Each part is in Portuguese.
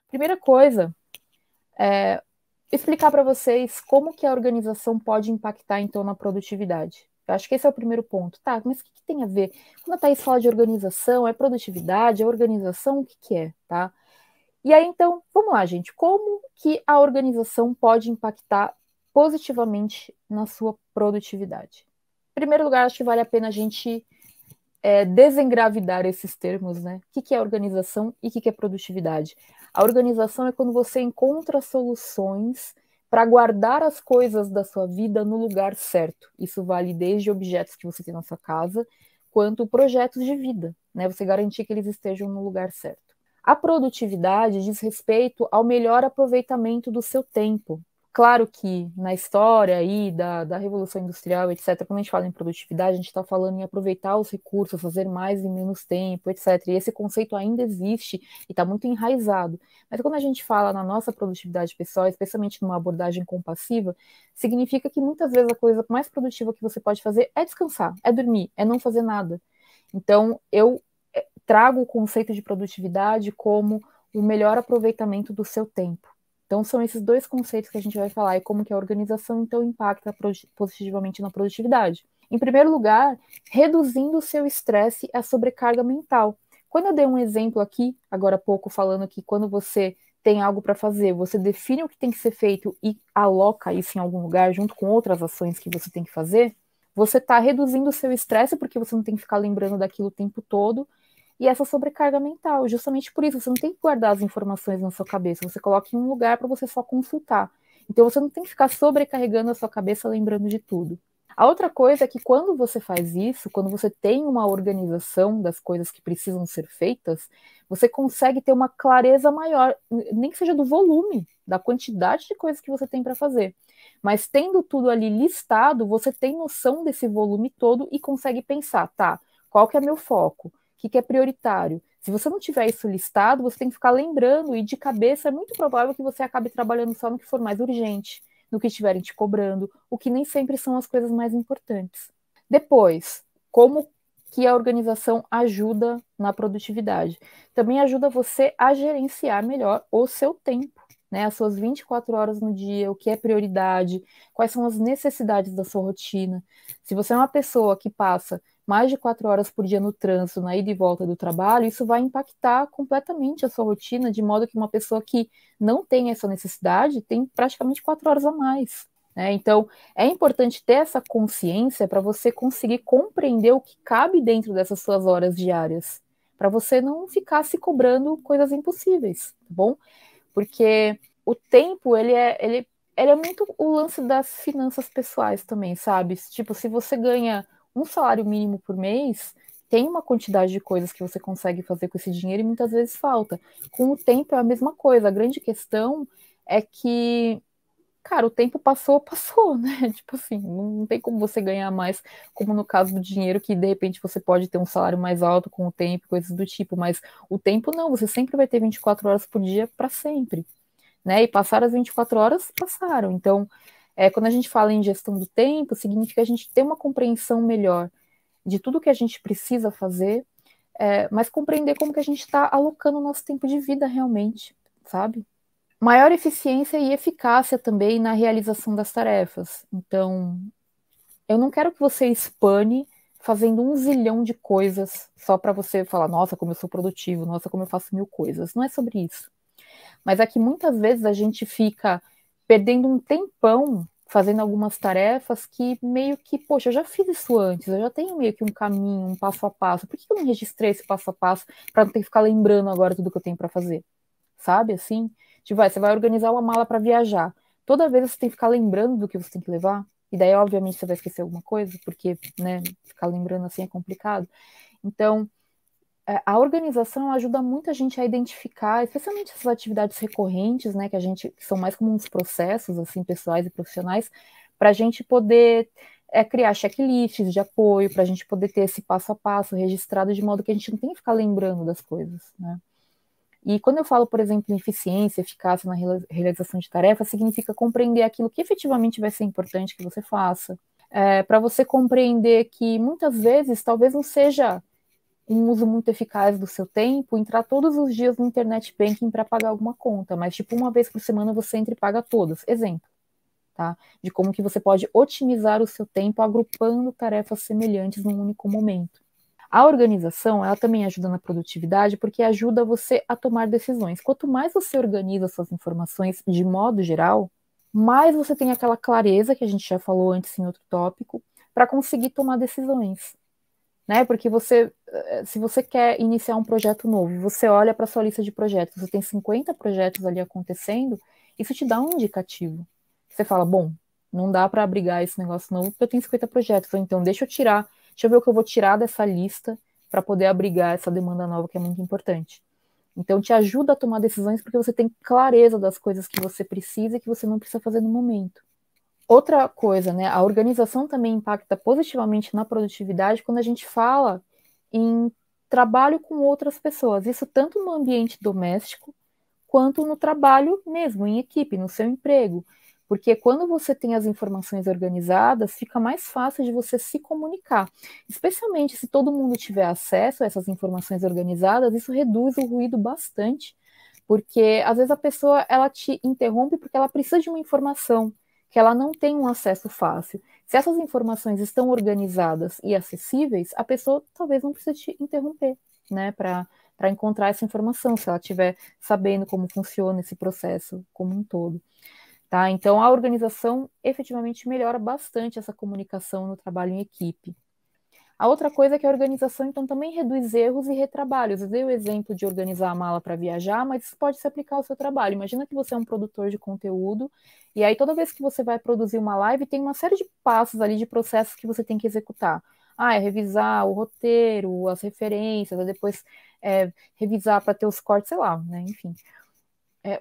Primeira coisa, explicar para vocês como que a organização pode impactar, então, na produtividade. Eu acho que esse é o primeiro ponto. Tá, mas o que tem a ver? Quando a Thaís fala de organização, é produtividade, é organização, o que é, tá? E aí, então, vamos lá, gente. Como que a organização pode impactar positivamente na sua produtividade? Em primeiro lugar, acho que vale a pena a gente desengravidar esses termos, né? O que é organização e o que é produtividade? A organização é quando você encontra soluções para guardar as coisas da sua vida no lugar certo. Isso vale desde objetos que você tem na sua casa, quanto projetos de vida, né? Você garantir que eles estejam no lugar certo. A produtividade diz respeito ao melhor aproveitamento do seu tempo. Claro que na história aí da Revolução Industrial, etc., quando a gente fala em produtividade, a gente está falando em aproveitar os recursos, fazer mais em menos tempo, etc. E esse conceito ainda existe e está muito enraizado. Mas quando a gente fala na nossa produtividade pessoal, especialmente numa abordagem compassiva, significa que muitas vezes a coisa mais produtiva que você pode fazer é descansar, é dormir, é não fazer nada. Então, eu trago o conceito de produtividade como o melhor aproveitamento do seu tempo. Então, são esses dois conceitos que a gente vai falar e como que a organização, então, impacta positivamente na produtividade. Em primeiro lugar, reduzindo o seu estresse e a sobrecarga mental. Quando eu dei um exemplo aqui, agora há pouco, falando que quando você tem algo para fazer, você define o que tem que ser feito e aloca isso em algum lugar, junto com outras ações que você tem que fazer, você está reduzindo o seu estresse, porque você não tem que ficar lembrando daquilo o tempo todo, e essa sobrecarga mental. Justamente por isso, você não tem que guardar as informações na sua cabeça, você coloca em um lugar para você só consultar. Então você não tem que ficar sobrecarregando a sua cabeça lembrando de tudo. A outra coisa é que quando você faz isso, quando você tem uma organização das coisas que precisam ser feitas, você consegue ter uma clareza maior, nem que seja do volume, da quantidade de coisas que você tem para fazer. Mas tendo tudo ali listado, você tem noção desse volume todo e consegue pensar, tá, qual que é meu foco? O que é prioritário? Se você não tiver isso listado, você tem que ficar lembrando e de cabeça é muito provável que você acabe trabalhando só no que for mais urgente, no que estiverem te cobrando, o que nem sempre são as coisas mais importantes. Depois, como que a organização ajuda na produtividade? Também ajuda você a gerenciar melhor o seu tempo, né? As suas 24 horas no dia, o que é prioridade, quais são as necessidades da sua rotina. Se você é uma pessoa que passa mais de 4 horas por dia no trânsito, na ida e volta do trabalho, isso vai impactar completamente a sua rotina, de modo que uma pessoa que não tem essa necessidade tem praticamente 4 horas a mais. Né? Então, é importante ter essa consciência para você conseguir compreender o que cabe dentro dessas suas horas diárias, para você não ficar se cobrando coisas impossíveis, tá bom? Porque o tempo, ele é muito o lance das finanças pessoais também, sabe? Tipo, se você ganha um salário mínimo por mês, tem uma quantidade de coisas que você consegue fazer com esse dinheiro e muitas vezes falta. Com o tempo é a mesma coisa. A grande questão é que, cara, o tempo passou, passou, né? Tipo assim, não tem como você ganhar mais, como no caso do dinheiro, que de repente você pode ter um salário mais alto com o tempo, coisas do tipo, mas o tempo não, você sempre vai ter 24 horas por dia para sempre, né? E passaram as 24 horas, passaram. Então, quando a gente fala em gestão do tempo, significa a gente ter uma compreensão melhor de tudo que a gente precisa fazer, mas compreender como que a gente está alocando o nosso tempo de vida realmente, sabe? Maior eficiência e eficácia também na realização das tarefas. Então, eu não quero que você espane fazendo 1 zilhão de coisas só para você falar, nossa, como eu sou produtivo, nossa, como eu faço 1000 coisas. Não é sobre isso. Mas é que muitas vezes a gente fica perdendo um tempão fazendo algumas tarefas que meio que, poxa, eu já fiz isso antes, eu já tenho meio que um caminho, um passo a passo. Por que eu não registrei esse passo a passo para não ter que ficar lembrando agora tudo que eu tenho para fazer? Sabe assim? Tipo, você vai organizar uma mala para viajar. Toda vez você tem que ficar lembrando do que você tem que levar. E daí, obviamente, você vai esquecer alguma coisa, porque, né, ficar lembrando assim é complicado. Então, a organização ajuda muito a gente a identificar, especialmente essas atividades recorrentes, né, que são mais como uns processos, assim, pessoais e profissionais, para a gente poder criar checklists de apoio, para a gente poder ter esse passo a passo registrado de modo que a gente não tem que ficar lembrando das coisas, né. E quando eu falo, por exemplo, em eficiência, eficácia na realização de tarefas, significa compreender aquilo que efetivamente vai ser importante que você faça, para você compreender que muitas vezes talvez não seja um uso muito eficaz do seu tempo, entrar todos os dias no internet banking para pagar alguma conta, mas tipo uma vez por semana você entra e paga todas. Exemplo, tá? De como que você pode otimizar o seu tempo agrupando tarefas semelhantes num único momento. A organização, ela também ajuda na produtividade porque ajuda você a tomar decisões. Quanto mais você organiza suas informações de modo geral, mais você tem aquela clareza que a gente já falou antes em outro tópico, para conseguir tomar decisões. Né? Porque você, se você quer iniciar um projeto novo, você olha para a sua lista de projetos, você tem 50 projetos ali acontecendo, isso te dá um indicativo. Você fala, bom, não dá para abrigar esse negócio novo porque eu tenho 50 projetos, então deixa eu ver o que eu vou tirar dessa lista para poder abrigar essa demanda nova que é muito importante. Então te ajuda a tomar decisões porque você tem clareza das coisas que você precisa e que você não precisa fazer no momento. Outra coisa, né? A organização também impacta positivamente na produtividade quando a gente fala em trabalho com outras pessoas. Isso tanto no ambiente doméstico quanto no trabalho mesmo, em equipe, no seu emprego. Porque quando você tem as informações organizadas, fica mais fácil de você se comunicar. Especialmente se todo mundo tiver acesso a essas informações organizadas, isso reduz o ruído bastante. Porque às vezes a pessoa ela te interrompe porque ela precisa de uma informação que ela não tem um acesso fácil. Se essas informações estão organizadas e acessíveis, a pessoa talvez não precise te interromper, né, para encontrar essa informação, se ela estiver sabendo como funciona esse processo como um todo. Tá? Então, a organização efetivamente melhora bastante essa comunicação no trabalho em equipe. A outra coisa é que a organização, então, também reduz erros e retrabalhos. Eu dei o exemplo de organizar a mala para viajar, mas isso pode se aplicar ao seu trabalho. Imagina que você é um produtor de conteúdo, e aí toda vez que você vai produzir uma live, tem uma série de passos ali, de processos que você tem que executar. É revisar o roteiro, as referências, depois revisar para ter os cortes, sei lá, né? Enfim.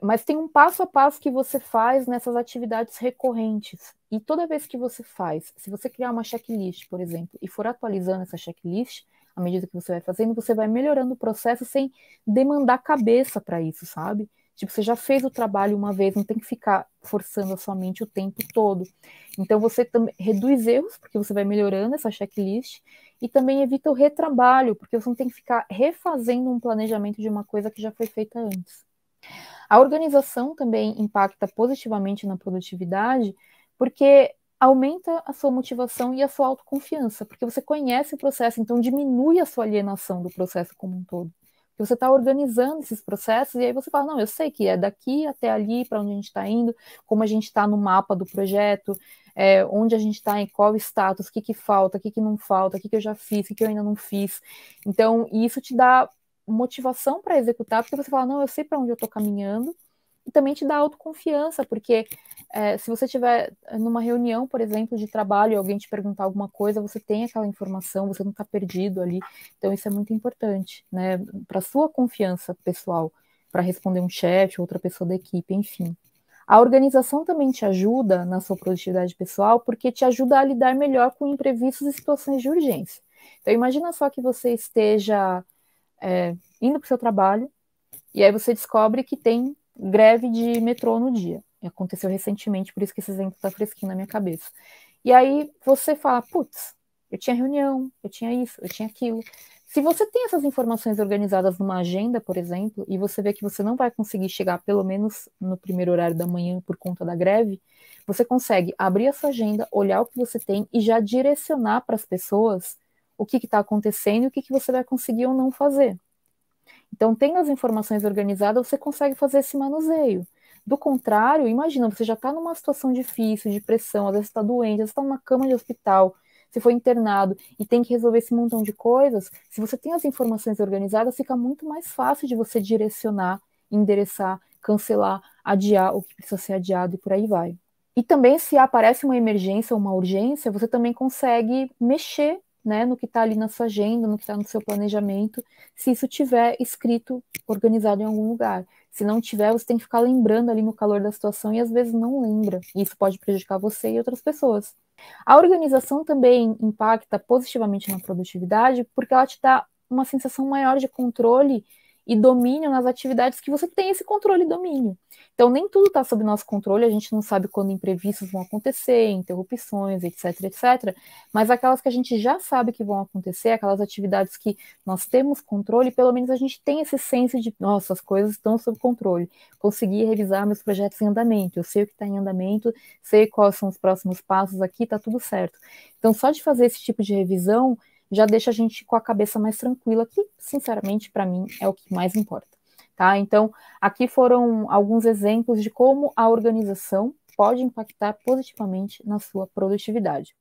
Mas tem um passo a passo que você faz nessas atividades recorrentes. E toda vez que você faz, se você criar uma checklist, por exemplo, e for atualizando essa checklist, à medida que você vai fazendo, você vai melhorando o processo sem demandar cabeça para isso, sabe? Tipo, você já fez o trabalho uma vez, não tem que ficar forçando a sua mente o tempo todo. Então, você também reduz erros, porque você vai melhorando essa checklist, e também evita o retrabalho, porque você não tem que ficar refazendo um planejamento de uma coisa que já foi feita antes. A organização também impacta positivamente na produtividade, porque aumenta a sua motivação e a sua autoconfiança, porque você conhece o processo, então diminui a sua alienação do processo como um todo. Porque você está organizando esses processos e aí você fala, não, eu sei que é daqui até ali, para onde a gente está indo, como a gente está no mapa do projeto, onde a gente está, em qual status, o que falta, o que não falta, o que eu já fiz, o que eu ainda não fiz. Então, isso te dá motivação para executar, porque você fala, não, eu sei para onde eu estou caminhando, e também te dá autoconfiança, porque se você estiver numa reunião, por exemplo, de trabalho, e alguém te perguntar alguma coisa, você tem aquela informação, você não está perdido ali, então isso é muito importante, né, para sua confiança pessoal, para responder um chefe, outra pessoa da equipe, enfim. A organização também te ajuda na sua produtividade pessoal, porque te ajuda a lidar melhor com imprevistos e situações de urgência. Então, imagina só que você esteja indo para o seu trabalho, e aí você descobre que tem greve de metrô no dia. Aconteceu recentemente, por isso que esse exemplo está fresquinho na minha cabeça. E aí você fala, putz, eu tinha reunião, eu tinha isso, eu tinha aquilo. Se você tem essas informações organizadas numa agenda, por exemplo, e você vê que você não vai conseguir chegar pelo menos no primeiro horário da manhã por conta da greve, você consegue abrir a sua agenda, olhar o que você tem e já direcionar para as pessoas o que está acontecendo e o que você vai conseguir ou não fazer. Então, tendo as informações organizadas, você consegue fazer esse manuseio. Do contrário, imagina, você já está numa situação difícil, de pressão, às vezes está doente, às vezes está numa cama de hospital, se foi internado e tem que resolver esse montão de coisas, se você tem as informações organizadas, fica muito mais fácil de você direcionar, endereçar, cancelar, adiar o que precisa ser adiado e por aí vai. E também, se aparece uma emergência ou uma urgência, você também consegue mexer, né, no que está ali na sua agenda, no que está no seu planejamento, se isso tiver escrito, organizado em algum lugar. Se não tiver, você tem que ficar lembrando ali no calor da situação e às vezes não lembra. E isso pode prejudicar você e outras pessoas. A organização também impacta positivamente na produtividade porque ela te dá uma sensação maior de controle e domínio nas atividades que você tem esse controle e domínio. Então, nem tudo está sob nosso controle, a gente não sabe quando imprevistos vão acontecer, interrupções, etc, etc, mas aquelas que a gente já sabe que vão acontecer, aquelas atividades que nós temos controle, pelo menos a gente tem esse senso de, nossa, as coisas estão sob controle, consegui revisar meus projetos em andamento, eu sei o que está em andamento, sei quais são os próximos passos aqui, está tudo certo. Então, só de fazer esse tipo de revisão, já deixa a gente com a cabeça mais tranquila, que, sinceramente, para mim, é o que mais importa. Tá? Então, aqui foram alguns exemplos de como a organização pode impactar positivamente na sua produtividade.